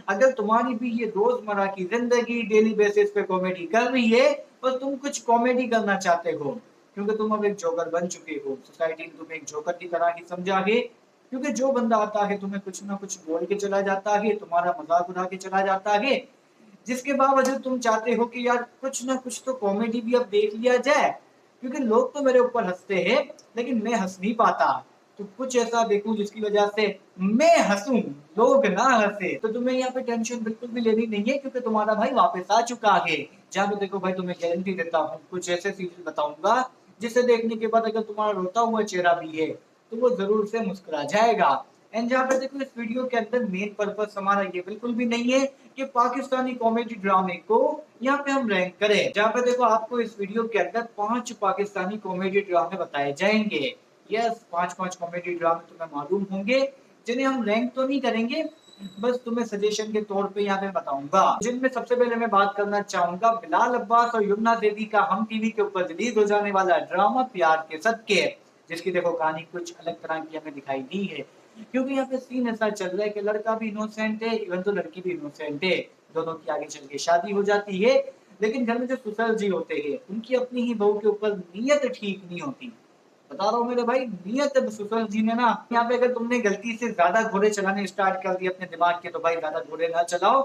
अगर तुम्हारी भी ये रोजमर्रा की जिंदगी डेली बेसिस पे कॉमेडी कर रही है और तुम कुछ कॉमेडी करना चाहते हो, क्योंकि तुम अब एक जोकर बन चुके हो, सोसाइटी ने तुम्हें एक जोकर की तरह ही समझा है, क्योंकि जो बंदा आता है तुम्हें कुछ ना कुछ बोल के चला जाता है, तुम्हारा मजाक उड़ा के चला जाता है, जिसके बावजूद तुम चाहते हो कि यार कुछ ना कुछ तो कॉमेडी भी अब देख लिया जाए, क्योंकि लोग तो मेरे ऊपर हंसते हैं लेकिन मैं हंस नहीं पाता, तो कुछ ऐसा देखूं जिसकी वजह से मैं हंसूं, लोग ना हंसे। तो तुम्हें यहाँ पे टेंशन बिल्कुल भी लेनी नहीं है, क्योंकि तुम्हारा भाई वापस आ चुका है। जहाँ पे देखो भाई, तुम्हें गारंटी देता हूँ कुछ ऐसे सीरियल बताऊंगा जिसे देखने के बाद अगर तुम्हारा रोता हुआ चेहरा भी है तो वो जरूर से मुस्कुरा जाएगा। एंड जहाँ पे देखो, इस वीडियो के अंदर मेन पर्पस हमारा ये बिल्कुल भी नहीं है कि पाकिस्तानी कॉमेडी ड्रामे को यहाँ पे हम रैंक करें। जहाँ पे देखो, आपको इस वीडियो के अंदर 5 पाकिस्तानी कॉमेडी ड्रामे बताए जाएंगे। यस, 5 कॉमेडी ड्रामे तुम्हें मालूम होंगे, जिन्हें हम रैंक तो नहीं करेंगे, बस तुम्हें सजेशन के तौर पे यहाँ पे बताऊंगा। जिनमें सबसे पहले मैं बात करना चाहूंगा बिलाल अब्बास और यमुना देवी का हम टीवी के ऊपर रिलीज हो जाने वाला ड्रामा प्यार के सदके, जिसकी देखो कहानी कुछ अलग तरह की हमें दिखाई दी है, क्योंकि यहाँ पे सीन ऐसा चल रहा है कि लड़का भी इनोसेंट है, इवन तो लड़की भी इनोसेंट है, दोनों की आगे चल के शादी हो जाती है, लेकिन घर में जो सुसर जी होते हैं उनकी अपनी ही बहू के ऊपर नीयत ठीक नहीं होती। बता रहा हूँ मेरे भाई, नियत सुसर जी ने ना, यहाँ पे अगर तुमने गलती से ज्यादा घोड़े चलाने स्टार्ट कर दिए अपने दिमाग के, तो भाई ज्यादा घोड़े ना चलाओ,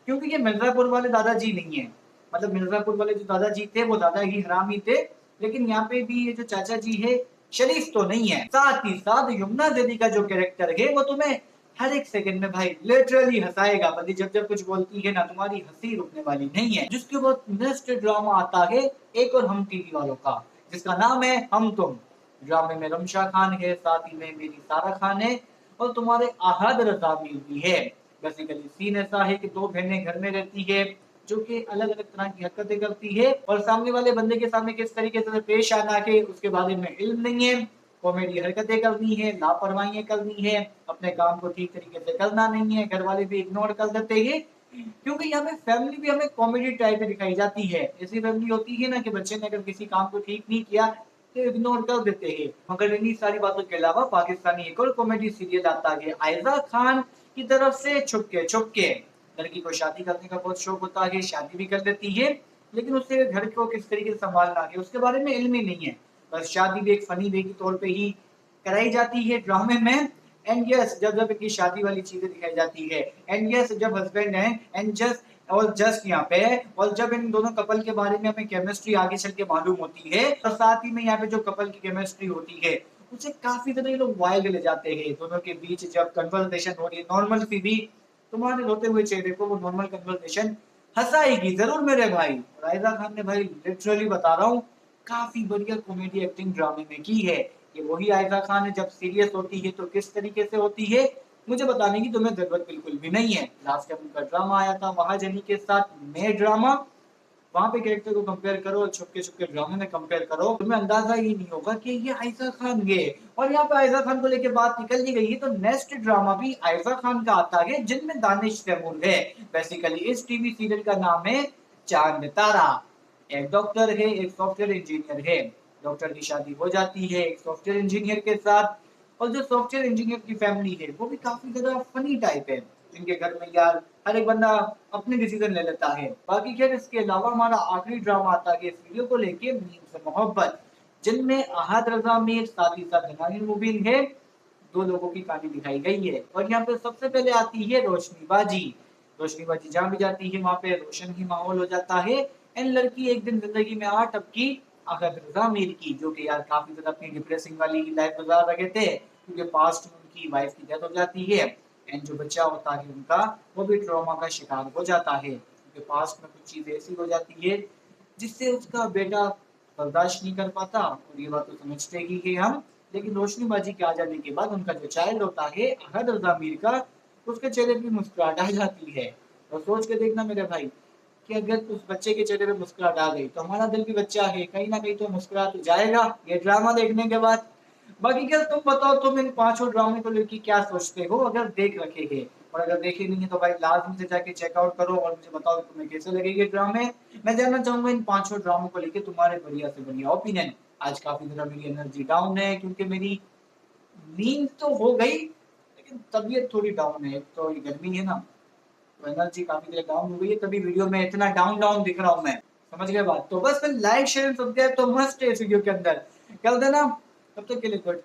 क्योंकि ये मिर्जापुर वाले दादाजी नहीं है। मतलब मिर्जापुर वाले जो दादाजी थे वो दादा ही हरामी थे, लेकिन यहाँ पे भी ये जो चाचा जी है शरीफ तो नहीं है। साथ ही साथ यमुना देवी का जो कैरेक्टर है वो तुम्हें हर एक सेकंड में भाई लिटरली हंसाएगा। बंदी जब जब कुछ बोलती है ना, तुम्हारी हंसी रुकने वाली नहीं है। जिसके बाद नेक्स्ट ड्रामा आता है एक और हम टीवी वालों का, जिसका नाम है हम तुम। ड्रामे में रमशा खान है, साथ ही में मेरी सारा खान है, और तुम्हारे आहद रजा मीर भी है। बेसिकली सीन ऐसा है कि दो बहनें घर में रहती है जो कि अलग अलग तरह की हरकतें करती है, और सामने वाले बंदे के सामने किस तरीके से पेश आना है उसके बारे में इल्म नहीं है। कॉमेडी हरकतें करनी है, लापरवाही करनी है, अपने काम को ठीक तरीके से करना नहीं है, घर वाले भी इग्नोर कर देते हैं, क्योंकि यहाँ पे फैमिली भी हमें कॉमेडी टाइप में दिखाई जाती है। ऐसी फैमिली होती है ना कि बच्चे ने अगर किसी काम को ठीक नहीं किया तो इग्नोर कर देते हैं। मगर इन्हीं सारी बातों के अलावा पाकिस्तानी एक और कॉमेडी सीरियल आता है आयजा खान की तरफ से, छुपके छुपके। लड़की को शादी करने का बहुत शौक होता है, शादी भी कर देती है, लेकिन उससे घर को किस तरीके से संभालना है उसके बारे में इल्म ही नहीं है। बस शादी भी एक फनी वे के तौर पे ही कराई जाती है ड्रामे में। एंड यस, जब जब इनकी शादी वाली चीजें दिखाई जाती है, एंड यस जब हस्बैंड है, एंड जस्ट यहाँ पे, और जब इन दोनों कपल के बारे में हमें केमिस्ट्री आगे चल के मालूम होती है, और साथ ही में यहाँ पे जो कपल की केमिस्ट्री होती है उसे काफी ज्यादा ये लोग वाइल्ड ले जाते हैं। दोनों के बीच जब कन्वर्सेशन हो रही है नॉर्मल सी भी, तुम्हारे रोते हुए चेहरे को वो नॉर्मल कन्वर्सेशन हंसाएगी जरूर मेरे भाई। रायजा खान ने भाई लिटरली बता रहा हूँ काफी बढ़िया कॉमेडी एक्टिंग ड्रामे में की है। ये वही आयजा खान है, जब सीरियस होती है तो किस तरीके से होती है मुझे बताने की तुम्हें जरूरत बिल्कुल भी नहीं है। लास्ट टाइम उनका ड्रामा आया था महाजनी के साथ मैं ड्रामा, वहां पे कैरेक्टर को कंपेयर करो और छुपके छुपके ड्रामे में कंपेयर करो, तुम्हें अंदाजा ही नहीं होगा कि ये आयजा खान है। और यहाँ पे आयजा खान को लेके बात निकल ही गई है, तो नेक्स्ट ड्रामा भी आयजा खान का आता है जिनमें दानिश तैमूर है। बेसिकली इस टीवी सीरियल का नाम है चांद तारा। एक डॉक्टर है, एक सॉफ्टवेयर इंजीनियर है, डॉक्टर की शादी हो जाती है एक सॉफ्टवेयर इंजीनियर के साथ, और जो सॉफ्टवेयर इंजीनियर की फैमिली है वो भी काफी ज्यादा फनी टाइप है, जिनके घर में यार हर एक बंदा अपने डिसीजन ले लेता है। बाकी खैर, इसके अलावा हमारा आखिरी ड्रामा आता है इस वीडियो को लेके मीम से मोहब्बत, जिनमें अहद रजा मीर साथ ही साथ हनानी मुबीन है, दो लोगों की कहानी दिखाई गई है। और यहाँ पे सबसे पहले आती है रोशनीबाजी। रोशनीबाजी जहाँ भी जाती है वहां पे रोशन ही माहौल हो जाता है। एंड लड़की एक दिन जिंदगी में आ टपकी अहद रजा मीर की, जो कि यार काफी ज्यादा अपनी डिप्रेसिंग वाली लाइफ गुजार रहे थे, क्योंकि पास्ट में उनकी वाइफ की डेथ हो जाती है। एंड जो बच्चा होता है उनका, वो भी ट्रॉमा का शिकार हो जाता है, क्योंकि पास्ट में कुछ चीज ऐसी हो जाती है जिससे उसका बेटा बर्दाश्त नहीं कर पाता, और ये बात तो समझते ही है हम। लेकिन रोशनीबाजी के आ जाने के बाद उनका जो चाइल्ड होता है अहद रजा मीर का, उसके चेहरे पे मुस्कुराहट आ जाती है। और सोच के देखना मेरे भाई कि अगर उस बच्चे के चेहरे पे मुस्कुराहट आ गई तो हमारा दिल भी बच्चा है, कहीं ना कहीं तो मुस्कुरा तो जाएगा ये ड्रामा देखने के बाद। बाकी क्या तुम बताओ, तुम इन 5 ड्रामे को लेकर क्या सोचते हो अगर देख रखे हैं? और अगर देखे नहीं है तो भाई लाजमी से जाके चेकआउट करो और मुझे बताओ कि तुम्हें कैसे लगेंगे ड्रामे। मैं जानना चाहूंगा इन 5 ड्रामों को लेकर तुम्हारे बढ़िया से बढ़िया ओपिनियन। आज काफी ज्यादा मेरी एनर्जी डाउन है, क्योंकि मेरी नींद तो हो गई लेकिन तबीयत थोड़ी डाउन है, तो ये गर्मी है ना, तो एनर्जी काफी देर डाउन हो गई है, तभी वीडियो में इतना डाउन डाउन दिख रहा हूँ मैं। समझ गए बात? तो बस फिर लाइक शेयर सब्सक्राइब तो मस्ट है इस वीडियो के अंदर कर देना। तब तक के लिए गुड।